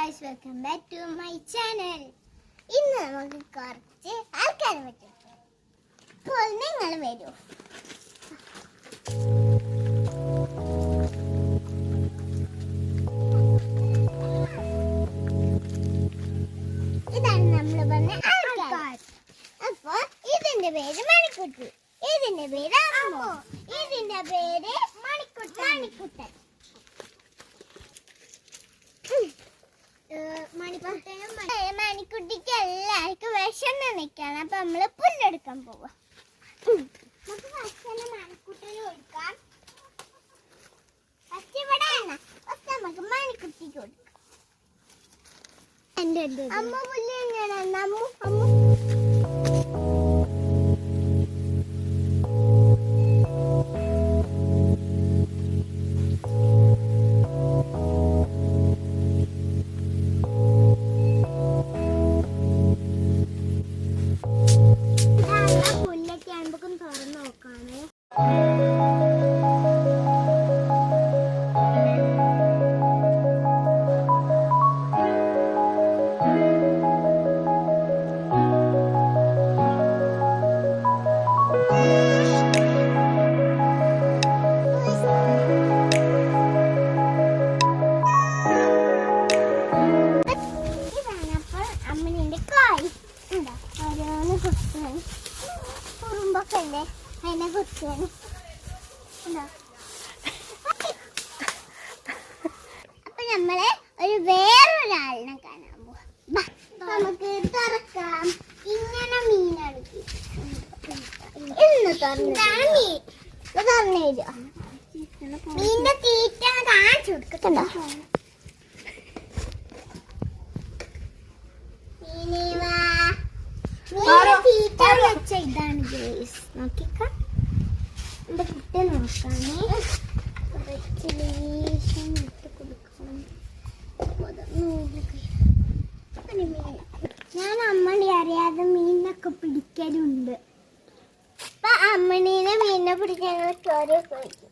guys, welcome back to my channel. ഇന്ന് നമുക്ക് കുറച്ച് ആൾക്കാരെ പറ്റും. അപ്പോൾ നിങ്ങൾ വരൂ. ഇതാണ് നമ്മൾ പറഞ്ഞ ആൾക്കാർ. അപ്പോൾ ഇതിന്റെ പേര് മണിക്കുട്ടി, ഇതിന്റെ പേര് അമ്മു, ഇതിന്റെ പേര് മണിക്കുട്ടൻ. മണിക്കുട്ടിക്ക് എല്ലാവർക്കും വിശന്ന് നിൽക്കണം. അപ്പൊ നമ്മള് പുല്ലെടുക്കാൻ പോവാ. നമുക്ക് ഭക്ഷണം മണിക്കുട്ടിന് കൊടുക്കാം. നമുക്ക് മണിക്കുട്ടിക്ക് കൊടുക്കാം. അമ്മ പുല്ല് എങ്ങനെയാണ്? അമ്മു കുറുമ്പൊക്കെ അതിനെ കുറിച്ചാണ്. അപ്പൊ നമ്മള് വേറൊരാളിനെ കാണാൻ പോവാം. നമുക്ക് തുറക്കാം. ഇങ്ങനെ മീനെടുക്കും. ഇന്ന് തുറന്നു തരുക. മീനിന്റെ തീറ്റ കാണിച്ചു കൊടുക്കണ്ടോ? ഇതാണ് നോക്കിക്ക. എന്റെ കുട്ടി നോക്കാനേ ഞാൻ അമ്മണി അറിയാതെ മീനൊക്കെ പിടിക്കലുണ്ട്. അപ്പൊ അമ്മണീനെ മീനെ പിടിക്കാനുള്ള സ്റ്റോറിയൊക്കെ വയ്ക്കും.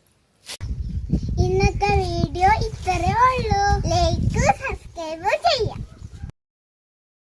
ഇന്നത്തെ വീഡിയോ ഇത്രയേ ഉള്ളൂ. ലൈക്ക് സബ്സ്ക്രൈബ് ചെയ്യാം.